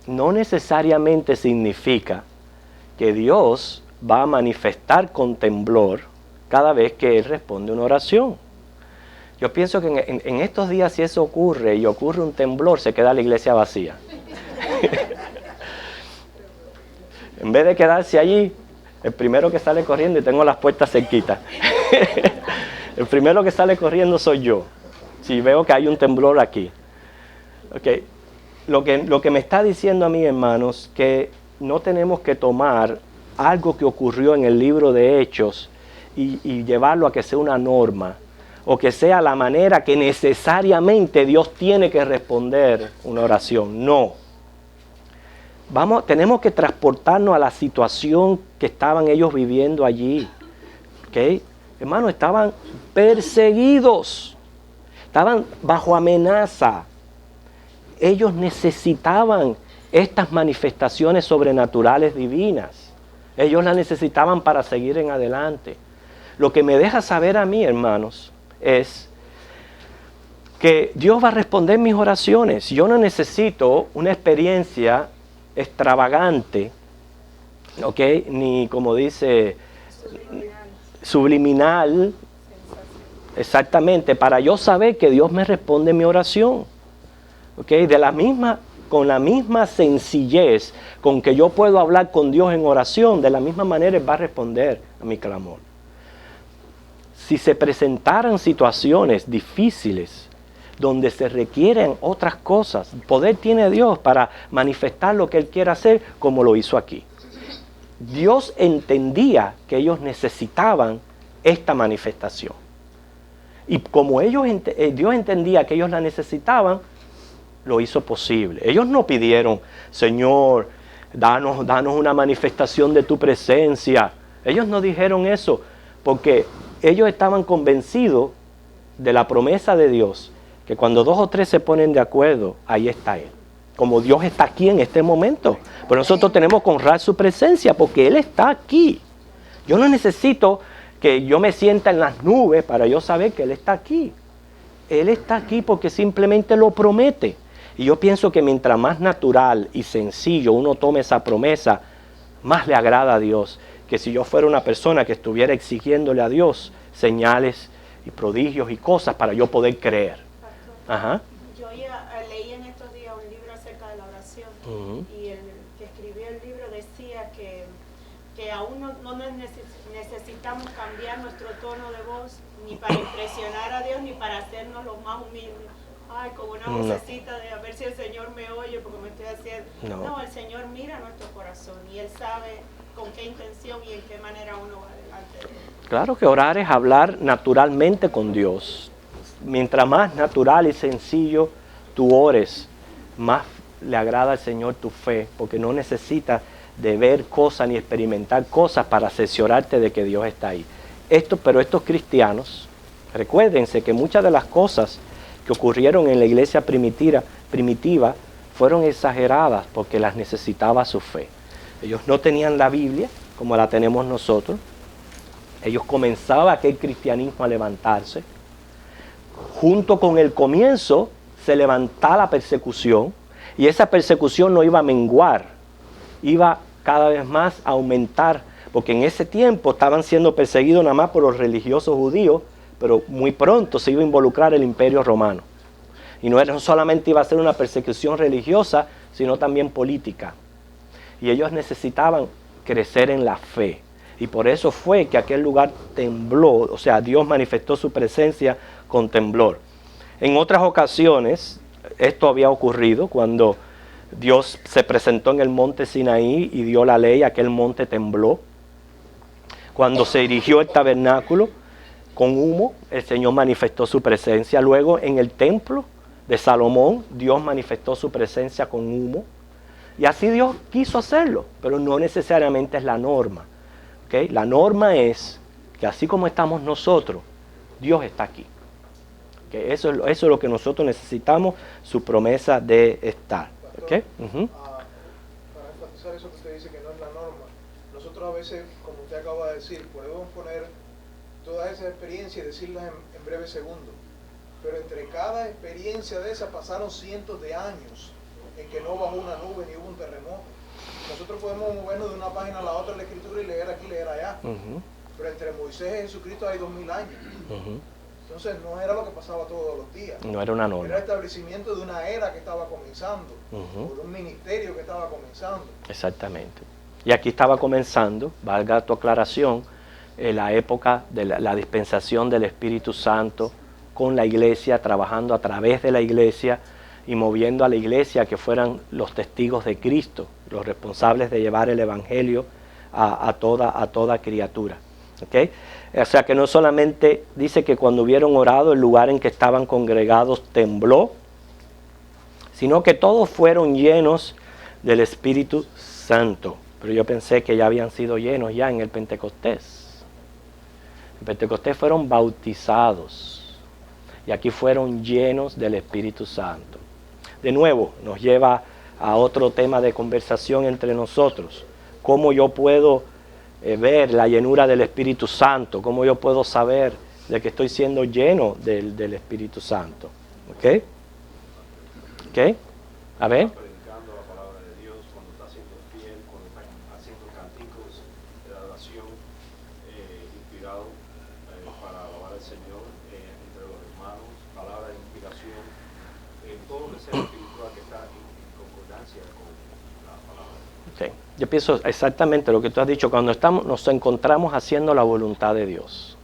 no necesariamente significa que Dios va a manifestar con temblor cada vez que Él responde una oración. Yo pienso que en estos días, si eso ocurre y ocurre un temblor, se queda la iglesia vacía. En vez de quedarse allí, el primero que sale corriendo, y tengo las puertas cerquitas, el primero que sale corriendo soy yo, si veo que hay un temblor aquí. Okay. Lo que me está diciendo a mí, hermanos, que no tenemos que tomar algo que ocurrió en el libro de Hechos y llevarlo a que sea una norma, o que sea la manera que necesariamente Dios tiene que responder una oración. No. Tenemos que transportarnos a la situación que estaban ellos viviendo allí. ¿Okay? Hermanos, estaban perseguidos, estaban bajo amenaza. Ellos necesitaban estas manifestaciones sobrenaturales divinas. Ellos las necesitaban para seguir en adelante. Lo que me deja saber a mí, hermanos, es que Dios va a responder mis oraciones. Yo no necesito una experiencia extravagante, ¿ok? Ni, como dice, subliminal, exactamente, para yo saber que Dios me responde mi oración. ¿Ok? De la misma con la misma sencillez con que yo puedo hablar con Dios en oración, de la misma manera Él va a responder a mi clamor. Si se presentaran situaciones difíciles donde se requieren otras cosas, poder tiene Dios para manifestar lo que Él quiere hacer, como lo hizo aquí. Dios entendía que ellos necesitaban esta manifestación. Y como Dios entendía que ellos la necesitaban, lo hizo posible. Ellos no pidieron, Señor, danos una manifestación de tu presencia. Ellos no dijeron eso, porque ellos estaban convencidos de la promesa de Dios, que cuando 2 o 3 se ponen de acuerdo, ahí está Él. Como Dios está aquí en este momento. Pero nosotros tenemos que honrar su presencia, porque Él está aquí. Yo no necesito que yo me sienta en las nubes para yo saber que Él está aquí. Él está aquí porque simplemente lo promete. Y yo pienso que mientras más natural y sencillo uno tome esa promesa, más le agrada a Dios. Que si yo fuera una persona que estuviera exigiéndole a Dios señales y prodigios y cosas para yo poder creer. Ajá. Yo ya leí en estos días un libro acerca de la oración. Y el que escribió el libro decía que aún no necesitamos cambiar nuestro tono de voz ni para impresionar a Dios ni para hacernos los más humildes. Ay, como una vocecita de a ver si el Señor me oye porque me estoy haciendo. No, el Señor mira nuestro corazón y Él sabe con qué intención y en qué manera uno va delante de Él. Claro que orar es hablar naturalmente con Dios. Mientras más natural y sencillo tú ores, más le agrada al Señor tu fe, porque no necesitas de ver cosas ni experimentar cosas para cerciorarte de que Dios está ahí. Pero estos cristianos, recuérdense que muchas de las cosas que ocurrieron en la iglesia primitiva fueron exageradas porque las necesitaba su fe. Ellos no tenían la Biblia como la tenemos nosotros. Ellos comenzaban aquel cristianismo a levantarse. Junto con el comienzo se levantaba la persecución y esa persecución no iba a menguar, iba cada vez más a aumentar, porque en ese tiempo estaban siendo perseguidos nada más por los religiosos judíos, pero muy pronto se iba a involucrar el Imperio Romano. Y no solamente iba a ser una persecución religiosa, sino también política. Y ellos necesitaban crecer en la fe. Y por eso fue que aquel lugar tembló, o sea, Dios manifestó su presencia con temblor. En otras ocasiones, esto había ocurrido cuando Dios se presentó en el monte Sinaí y dio la ley, aquel monte tembló. Cuando se erigió el tabernáculo con humo, el Señor manifestó su presencia. Luego en el templo de Salomón, Dios manifestó su presencia con humo. Y así Dios quiso hacerlo, pero no necesariamente es la norma. ¿Okay? La norma es que así como estamos nosotros, Dios está aquí. ¿Okay? Eso es lo que nosotros necesitamos, su promesa de estar. ¿Okay? Para enfatizar eso que usted dice que no es la norma, nosotros a veces, como usted acaba de decir, podemos poner todas esas experiencias y decirlas en breves segundos, pero entre cada experiencia de esas pasaron cientos de años en que no bajó una nube ni hubo un terremoto. Nosotros podemos movernos de una página a la otra en la Escritura y leer aquí, leer allá, pero entre Moisés y Jesucristo hay 2000 años. Entonces no era lo que pasaba todos los días. No era una norma. Era el establecimiento de una era que estaba comenzando, por un ministerio que estaba comenzando. Exactamente. Y aquí estaba comenzando, valga tu aclaración, la época de la dispensación del Espíritu Santo con la iglesia, trabajando a través de la iglesia y moviendo a la iglesia que fueran los testigos de Cristo, los responsables de llevar el Evangelio a toda criatura. ¿Okay? O sea que no solamente dice que cuando hubieron orado el lugar en que estaban congregados tembló, sino que todos fueron llenos del Espíritu Santo. Pero yo pensé que ya habían sido llenos ya en el Pentecostés. En Pentecostés fueron bautizados y aquí fueron llenos del Espíritu Santo. De nuevo, nos lleva a otro tema de conversación entre nosotros. ¿Cómo yo puedo ver la llenura del Espíritu Santo? ¿Cómo yo puedo saber de que estoy siendo lleno del Espíritu Santo? ¿Ok? ¿Ok? A ver. Predicando la palabra de Dios, cuando está siendo fiel, cuando está haciendo cánticos de adoración inspirados para alabar al Señor entre los hermanos, palabra de inspiración, todo lo que sea espiritual que está concordancia con la palabra. Sí. Yo pienso exactamente lo que tú has dicho, cuando nos encontramos haciendo la voluntad de Dios.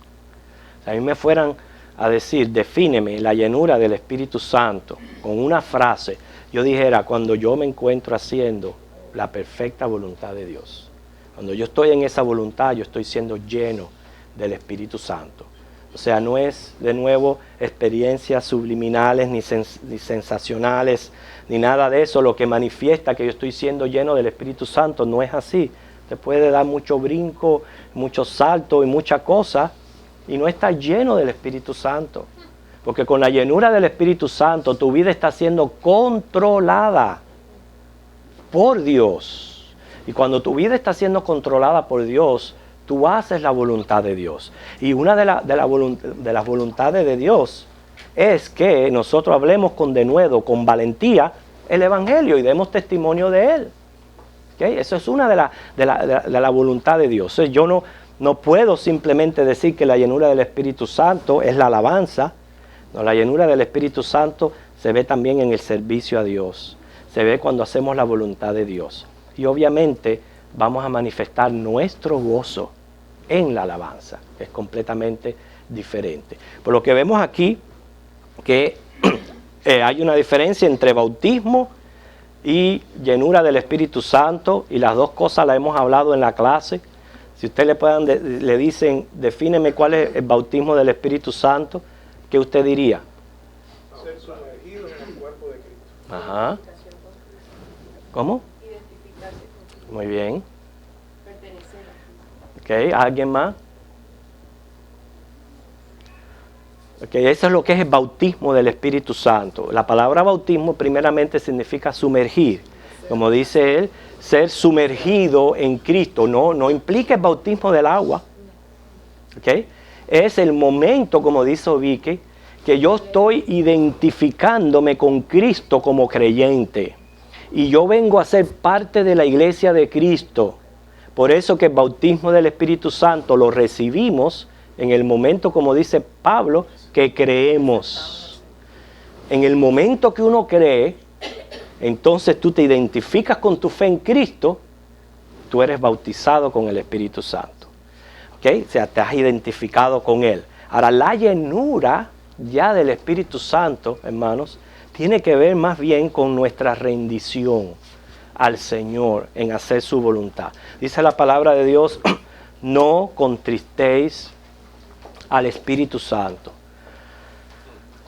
Si a mí me fueran a decir, defíneme la llenura del Espíritu Santo con una frase, yo dijera, cuando yo me encuentro haciendo la perfecta voluntad de Dios. Cuando yo estoy en esa voluntad, yo estoy siendo lleno del Espíritu Santo. O sea, no es de nuevo experiencias subliminales ni sensacionales, ni nada de eso. Lo que manifiesta que yo estoy siendo lleno del Espíritu Santo no es así. Te puede dar mucho brinco, mucho salto y mucha cosa, y no estás lleno del Espíritu Santo. Porque con la llenura del Espíritu Santo, tu vida está siendo controlada por Dios. Y cuando tu vida está siendo controlada por Dios, tú haces la voluntad de Dios. Y una de las voluntades de Dios es que nosotros hablemos con denuedo, con valentía, el Evangelio y demos testimonio de él. ¿Okay? Eso es una de la voluntad de Dios. Entonces, yo no puedo simplemente decir que la llenura del Espíritu Santo es la alabanza. No, la llenura del Espíritu Santo se ve también en el servicio a Dios. Se ve cuando hacemos la voluntad de Dios. Y obviamente vamos a manifestar nuestro gozo en la alabanza, que es completamente diferente. Por lo que vemos aquí que hay una diferencia entre bautismo y llenura del Espíritu Santo, y las dos cosas las hemos hablado en la clase. Si usted le dicen, defíneme cuál es el bautismo del Espíritu Santo, ¿qué usted diría? Ser sumergido en el cuerpo de Cristo. Ajá. ¿Cómo? Muy bien. Ok, ¿alguien más? Ok, eso es lo que es el bautismo del Espíritu Santo. La palabra bautismo primeramente significa sumergir. Como dice él, ser sumergido en Cristo. No implica el bautismo del agua. Ok, es el momento, como dice Vicky, que yo estoy identificándome con Cristo como creyente. Y yo vengo a ser parte de la iglesia de Cristo. Por eso que el bautismo del Espíritu Santo lo recibimos en el momento, como dice Pablo, que creemos. En el momento que uno cree, entonces tú te identificas con tu fe en Cristo, tú eres bautizado con el Espíritu Santo. ¿Okay? O sea, te has identificado con Él. Ahora, la llenura ya del Espíritu Santo, hermanos, tiene que ver más bien con nuestra rendición al Señor en hacer su voluntad. Dice la palabra de Dios, no contristéis al Espíritu Santo.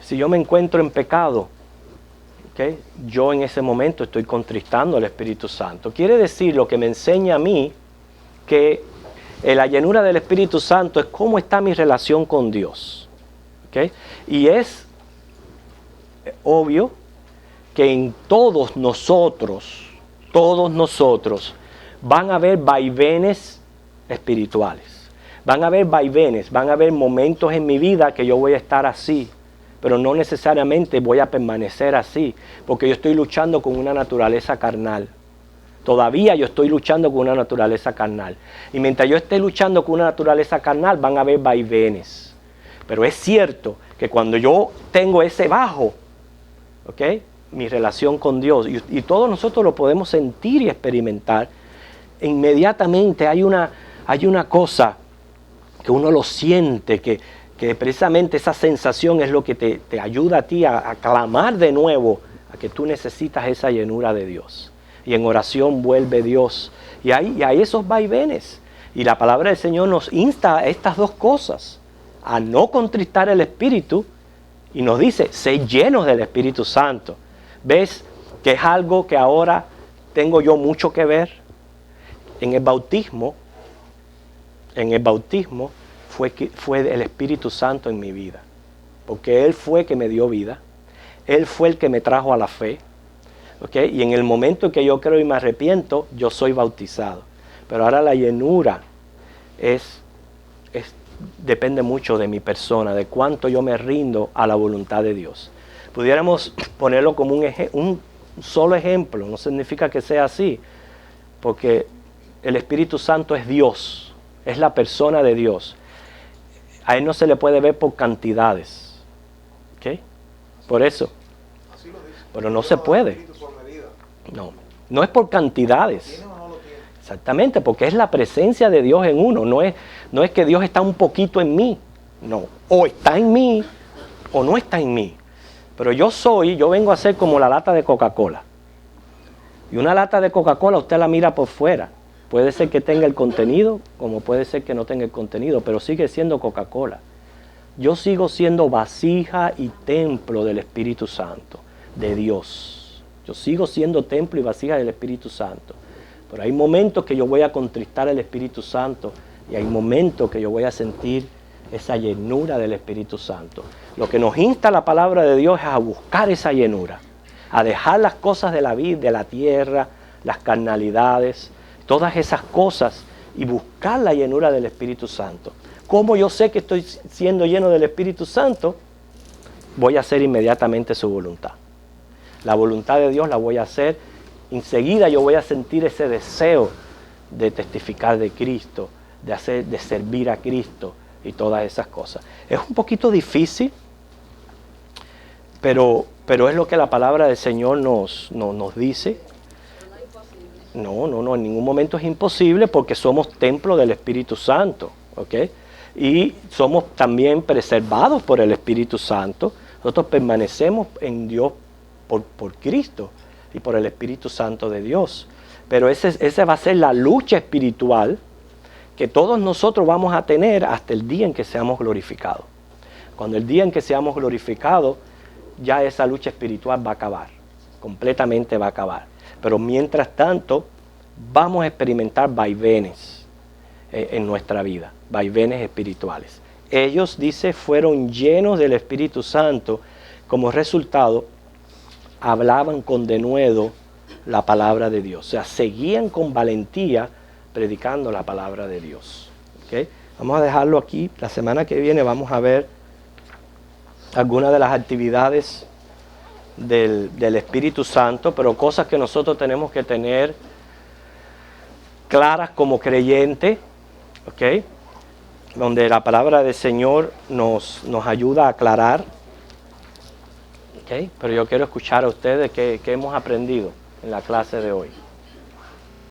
Si yo me encuentro en pecado, ¿okay? Yo en ese momento estoy contristando al Espíritu Santo. Quiere decir, lo que me enseña a mí, que la llenura del Espíritu Santo es cómo está mi relación con Dios. ¿Okay? Y es obvio que en todos nosotros van a haber vaivenes espirituales. Van a haber vaivenes, van a haber momentos en mi vida que yo voy a estar así, pero no necesariamente voy a permanecer así, porque yo estoy luchando con una naturaleza carnal. Todavía yo estoy luchando con una naturaleza carnal. Y mientras yo esté luchando con una naturaleza carnal, van a haber vaivenes. Pero es cierto que cuando yo tengo ese bajo, ¿okay? Mi relación con Dios, y todos nosotros lo podemos sentir y experimentar, inmediatamente hay una cosa que uno lo siente, que precisamente esa sensación es lo que te ayuda a ti a clamar de nuevo, a que tú necesitas esa llenura de Dios. Y en oración vuelve Dios. Y hay esos vaivenes. Y la palabra del Señor nos insta a estas dos cosas, a no contristar el Espíritu, y nos dice, sé llenos del Espíritu Santo. ¿Ves que es algo que ahora tengo yo mucho que ver? En el bautismo fue el Espíritu Santo en mi vida. Porque Él fue que me dio vida. Él fue el que me trajo a la fe. ¿Okay? Y en el momento en que yo creo y me arrepiento, yo soy bautizado. Pero ahora la llenura depende mucho de mi persona, de cuánto yo me rindo a la voluntad de Dios. Pudiéramos ponerlo como un solo ejemplo, no significa que sea así, porque el Espíritu Santo es Dios, es la persona de Dios. A Él no se le puede ver por cantidades. ¿Okay? Por eso. Así lo dice. Pero no se puede. No es por cantidades. ¿Tiene o no lo tiene? Exactamente, porque es la presencia de Dios en uno. No es que Dios está un poquito en mí. No. O está en mí o no está en mí. Pero yo vengo a ser como la lata de Coca-Cola. Y una lata de Coca-Cola usted la mira por fuera. Puede ser que tenga el contenido, como puede ser que no tenga el contenido, pero sigue siendo Coca-Cola. Yo sigo siendo vasija y templo del Espíritu Santo, de Dios. Yo sigo siendo templo y vasija del Espíritu Santo. Pero hay momentos que yo voy a contristar al Espíritu Santo y hay momentos que yo voy a sentir esa llenura del Espíritu Santo. Lo que nos insta la palabra de Dios es a buscar esa llenura, a dejar las cosas de la vida, de la tierra, las carnalidades, todas esas cosas y buscar la llenura del Espíritu Santo. ¿Cómo yo sé que estoy siendo lleno del Espíritu Santo? Voy a hacer inmediatamente su voluntad. La voluntad de Dios la voy a hacer. Enseguida yo voy a sentir ese deseo de testificar de Cristo, de servir a Cristo y todas esas cosas. Es un poquito difícil, pero es lo que la palabra del Señor nos dice. No, en ningún momento es imposible porque somos templo del Espíritu Santo, ¿ok? Y somos también preservados por el Espíritu Santo. Nosotros permanecemos en Dios por Cristo y por el Espíritu Santo de Dios. Pero esa va a ser la lucha espiritual que todos nosotros vamos a tener hasta el día en que seamos glorificados. Cuando el día en que seamos glorificados, ya esa lucha espiritual va a acabar, completamente va a acabar. Pero mientras tanto, vamos a experimentar vaivenes en nuestra vida, vaivenes espirituales. Ellos, dice, fueron llenos del Espíritu Santo, como resultado, hablaban con denuedo la palabra de Dios. O sea, seguían con valentía predicando la palabra de Dios. ¿Okay? Vamos a dejarlo aquí. La semana que viene vamos a ver algunas de las actividades del Espíritu Santo, pero cosas que nosotros tenemos que tener claras como creyentes, ¿ok? Donde la palabra del Señor nos ayuda a aclarar, ¿ok? Pero yo quiero escuchar a ustedes qué hemos aprendido en la clase de hoy.